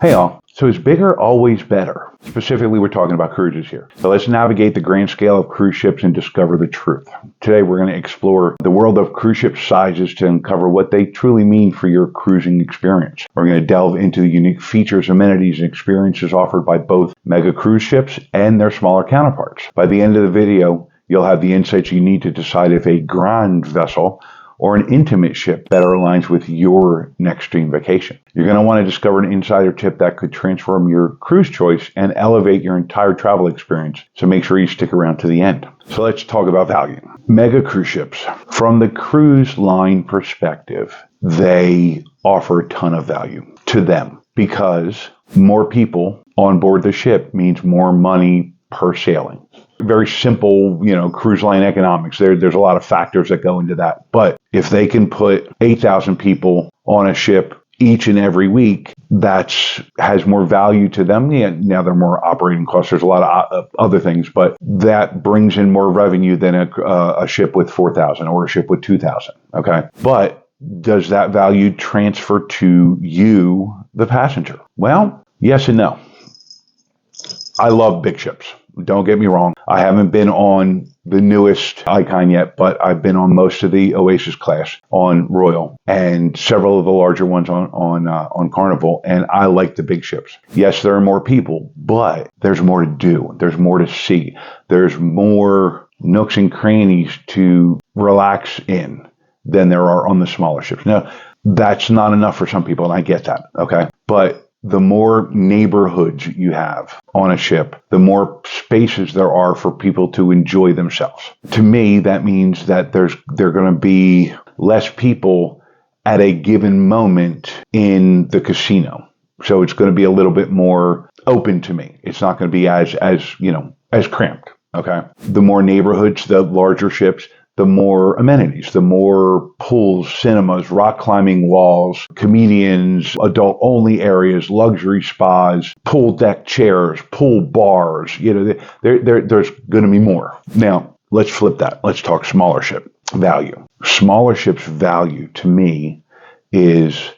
Hey all, so is bigger always better? Specifically, we're talking about cruises here. So let's navigate the grand scale of cruise ships and discover the truth. Today, we're going to explore the world of cruise ship sizes to uncover what they truly mean for your cruising experience. We're going to delve into the unique features, amenities, and experiences offered by both mega cruise ships and their smaller counterparts. By the end of the video, you'll have the insights you need to decide if a grand vessel or an intimate ship better aligns with your next dream vacation. You're going to want to discover an insider tip that could transform your cruise choice and elevate your entire travel experience. So make sure you stick around to the end. So let's talk about value. Mega cruise ships. From the cruise line perspective, they offer a ton of value to them because more people on board the ship means more money per sailing. Very simple, cruise line economics. There's a lot of factors that go into that. But if they can put 8,000 people on a ship each and every week, that has more value to them. Yeah, now there are more operating costs. There's a lot of other things, but that brings in more revenue than a ship with 4,000 or a ship with 2,000. Okay. But does that value transfer to you, the passenger? Well, yes and no. I love big ships. Don't get me wrong. I haven't been on the newest Icon yet, but I've been on most of the Oasis class on Royal and several of the larger ones on Carnival. And I like the big ships. Yes, there are more people, but there's more to do. There's more to see. There's more nooks and crannies to relax in than there are on the smaller ships. Now, that's not enough for some people, and I get that. Okay. But the more neighborhoods you have on a ship, the more spaces there are for people to enjoy themselves. To me, that means that there are going to be less people at a given moment in the casino. So it's going to be a little bit more open to me. It's not going to be as cramped. Okay. The more neighborhoods, the larger ships, the more amenities, the more pools, cinemas, rock climbing walls, comedians, adult only areas, luxury spas, pool deck chairs, pool bars. There's going to be more. Now, let's flip that. Let's talk smaller ship value. Smaller ships value to me is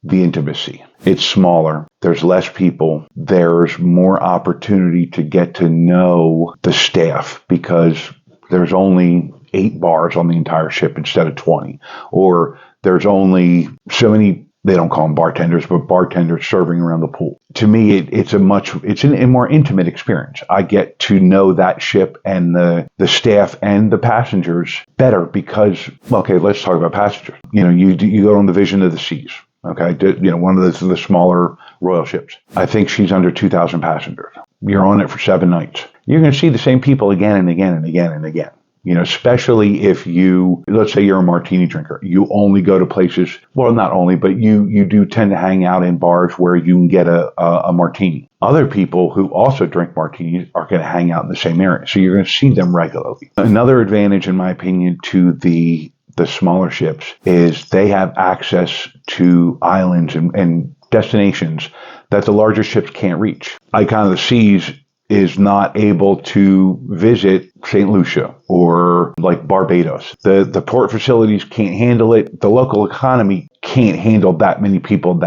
the intimacy. It's smaller. There's less people. There's more opportunity to get to know the staff because there's only 8 bars on the entire ship instead of 20. Or there's only so many, they don't call them bartenders, but bartenders serving around the pool. To me, it's a more intimate experience. I get to know that ship and the staff and the passengers better because, okay, let's talk about passengers. You go on the Vision of the Seas. Okay, one of the smaller Royal ships. I think she's under 2,000 passengers. You're on it for 7 nights. You're going to see the same people again and again and again and again. Especially if let's say you're a martini drinker, you only go to places, well, not only, but you do tend to hang out in bars where you can get a martini. Other people who also drink martinis are going to hang out in the same area. So you're going to see them regularly. Another advantage, in my opinion, to the smaller ships is they have access to islands and destinations that the larger ships can't reach. Icon of the Seas is not able to visit St. Lucia or like Barbados. The port facilities can't handle it. The local economy can't handle that many people in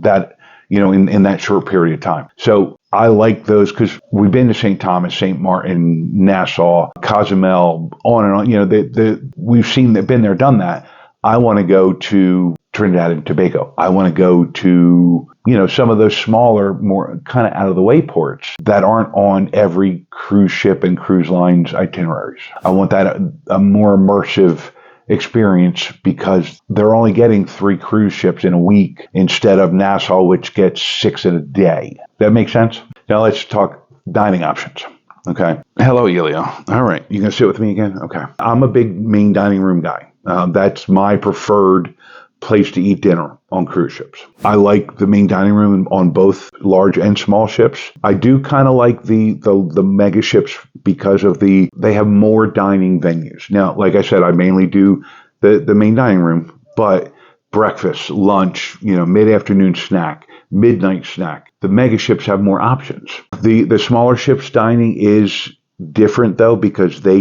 that short period of time. So I like those because we've been to St. Thomas, St. Martin, Nassau, Cozumel, on and on. We've been there, done that. I want to go to Trinidad and Tobago. I want to go to, some of those smaller, more kind of out of the way ports that aren't on every cruise ship and cruise line's itineraries. I want that a more immersive experience because they're only getting 3 cruise ships in a week instead of Nassau, which gets 6 in a day. That makes sense? Now let's talk dining options. Okay. Hello, Elio. All right. You gonna sit with me again? Okay. I'm a big main dining room guy. That's my preferred place to eat dinner on cruise ships. I like the main dining room on both large and small ships. I do kind of like the mega ships because of they have more dining venues. Now, like I said, I mainly do the main dining room, but breakfast, lunch, mid-afternoon snack, midnight snack. The mega ships have more options. The smaller ships dining is different though because the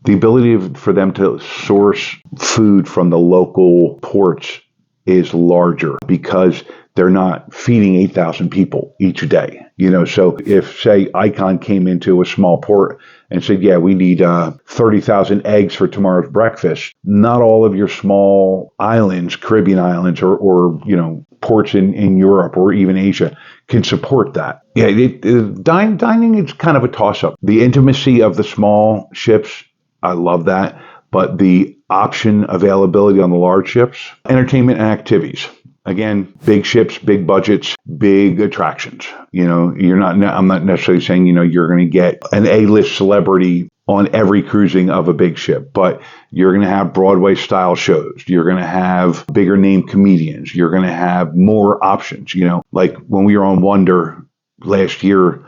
ability for them to source food from the local ports is larger because they're not feeding 8,000 people each day. So if, say, Icon came into a small port and said, yeah, we need 30,000 eggs for tomorrow's breakfast, not all of your small islands, Caribbean islands, or ports in Europe or even Asia can support that. Yeah, dining is kind of a toss-up. The intimacy of the small ships, I love that. But the option availability on the large ships, entertainment and activities. Again, big ships, big budgets, big attractions. I'm not necessarily saying, you're going to get an A-list celebrity on every cruising of a big ship, but you're going to have Broadway style shows. You're going to have bigger name comedians. You're going to have more options. Like when we were on Wonder last year,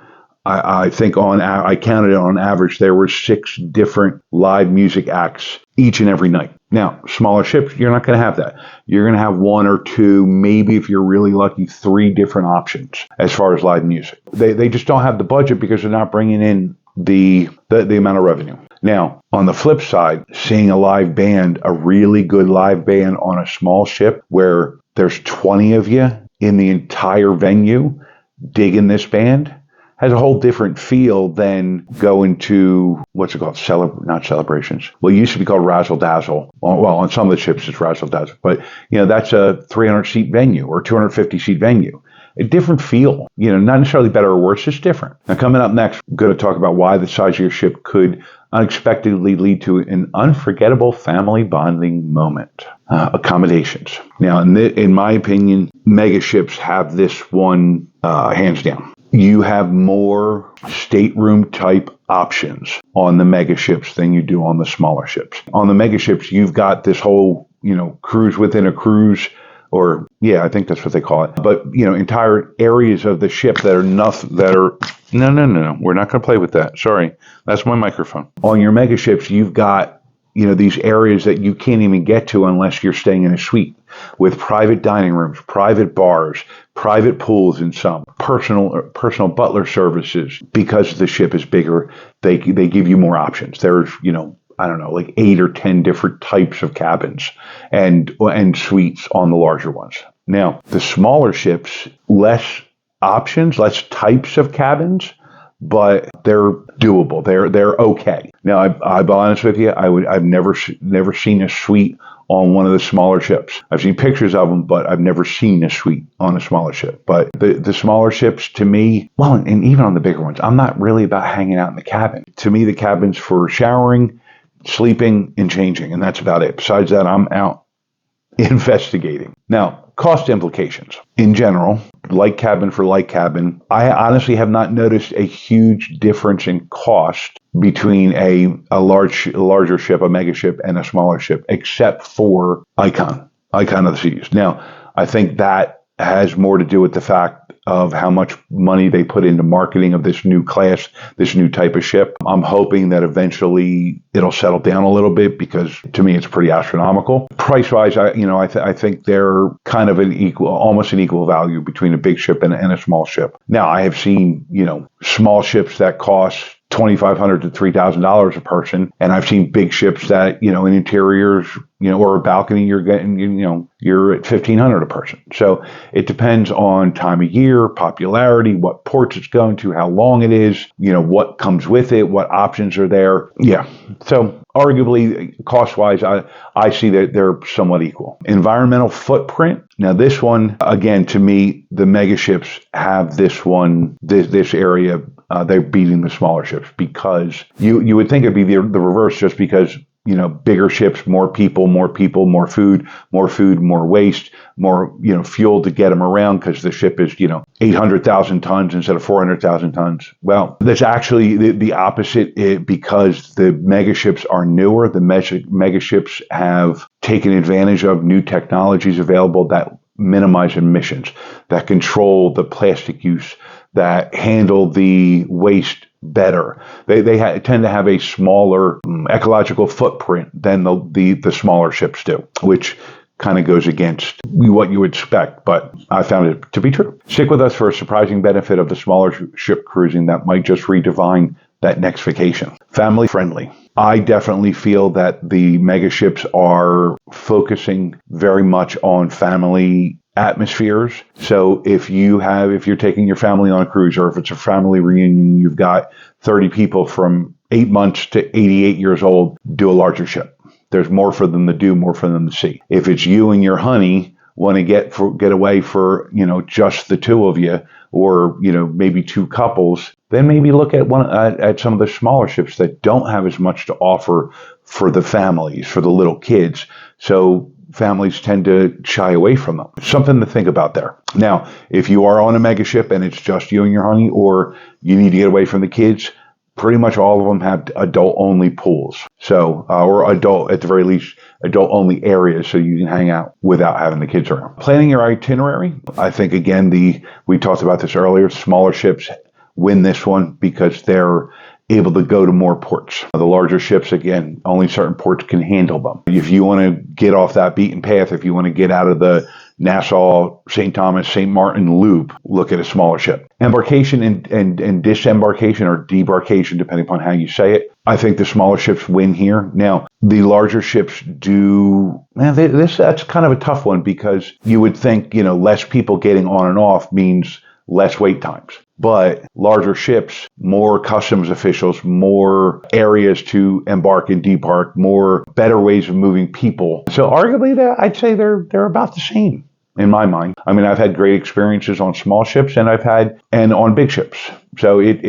I think I counted it on average, there were 6 different live music acts each and every night. Now, smaller ships, you're not going to have that. You're going to have 1 or 2, maybe if you're really lucky, 3 different options as far as live music. They just don't have the budget because they're not bringing in the amount of revenue. Now, on the flip side, seeing a really good live band on a small ship where there's 20 of you in the entire venue digging this band has a whole different feel than going to, what's it called? Not celebrations. Well, it used to be called Razzle Dazzle. Well, on some of the ships, it's Razzle Dazzle. But, that's a 300-seat venue or 250-seat venue. A different feel, not necessarily better or worse, just different. Now, coming up next, we're going to talk about why the size of your ship could unexpectedly lead to an unforgettable family bonding moment. Accommodations. Now, in my opinion, mega ships have this one hands down. You have more stateroom type options on the mega ships than you do on the smaller ships. On the mega ships, you've got this whole, cruise within a cruise, or I think that's what they call it. But, entire areas of the ship that are nothing, that are, no, we're not going to play with that. Sorry, that's my microphone. On your mega ships, you've got, these areas that you can't even get to unless you're staying in a suite with private dining rooms, private bars, private pools, and some personal butler services. Because the ship is bigger, they give you more options. There's, I don't know, like 8 or 10 different types of cabins and suites on the larger ones. Now, the smaller ships, less options, less types of cabins, but they're doable. They're okay. Now, I'll be honest with you. I've never seen a suite on one of the smaller ships. I've seen pictures of them, but I've never seen a suite on a smaller ship. But the smaller ships, to me, well, and even on the bigger ones, I'm not really about hanging out in the cabin. To me, the cabin's for showering, sleeping, and changing, and that's about it. Besides that, I'm out investigating. Now, cost implications. In general, like cabin for like cabin, I honestly have not noticed a huge difference in cost between a larger ship, a mega ship, and a smaller ship, except for Icon of the Seas. Now, I think that has more to do with the fact of how much money they put into marketing of this new class, this new type of ship. I'm hoping that eventually it'll settle down a little bit because to me it's pretty astronomical. Price-wise, I think they're kind of almost an equal value between a big ship and a small ship. Now, I have seen, small ships that cost $2,500 to $3,000 a person, and I've seen big ships that, in interiors, or a balcony, you're getting, you're at $1,500 a person. So it depends on time of year, popularity, what ports it's going to, how long it is, what comes with it, what options are there. Yeah. So arguably, cost-wise, I see that they're somewhat equal. Environmental footprint. Now, this one, again, to me, the mega ships have this area. They're beating the smaller ships because you would think it'd be the reverse, just because bigger ships, more people, more food, more waste, more fuel to get them around because the ship is 800,000 tons instead of 400,000 tons. Well, that's actually the opposite, because the mega ships are newer. The mega ships have taken advantage of new technologies available that minimize emissions, that control the plastic use, that handle the waste better. They tend to have a smaller ecological footprint than the smaller ships do, which kind of goes against what you would expect, but I found it to be true. Stick with us for a surprising benefit of the smaller ship cruising that might just redefine that next vacation. family friendly. I definitely feel that the megaships are focusing very much on family atmospheres. So if you're taking your family on a cruise, or if it's a family reunion, you've got 30 people from 8 months to 88 years old, do a larger ship. There's more for them to do, more for them to see. If it's you and your honey want to get away for, just the two of you, or, maybe two couples, then maybe look at some of the smaller ships that don't have as much to offer for the families, for the little kids. So families tend to shy away from them. Something to think about there. Now, if you are on a mega ship and it's just you and your honey, or you need to get away from the kids, pretty much all of them have adult-only pools. So, or at the very least, adult-only areas, so you can hang out without having the kids around. Planning your itinerary. I think, again, we talked about this earlier, smaller ships win this one because they're able to go to more ports. The larger ships, again, only certain ports can handle them. If you want to get off that beaten path, if you want to get out of the Nassau, St. Thomas, St. Martin loop, look at a smaller ship. Embarkation and disembarkation, or debarkation, depending upon how you say it. I think the smaller ships win here. Now, the larger ships that's kind of a tough one, because you would think, less people getting on and off means less wait times. But larger ships, more customs officials, more areas to embark and debark, better ways of moving people. So arguably, I'd say they're about the same in my mind. I mean, I've had great experiences on small ships, and on big ships. So it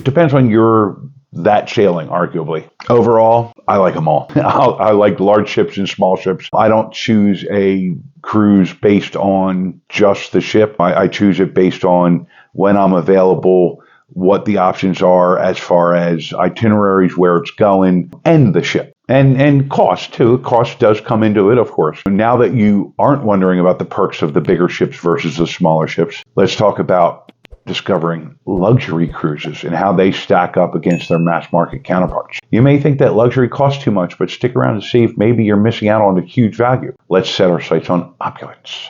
depends on that sailing, arguably. Overall, I like them all. I like large ships and small ships. I don't choose a cruise based on just the ship. I choose it based on when I'm available, what the options are as far as itineraries, where it's going, and the ship. And cost, too. Cost does come into it, of course. Now that you aren't wondering about the perks of the bigger ships versus the smaller ships, let's talk about discovering luxury cruises and how they stack up against their mass market counterparts. You may think that luxury costs too much, but stick around to see if maybe you're missing out on a huge value. Let's set our sights on opulence.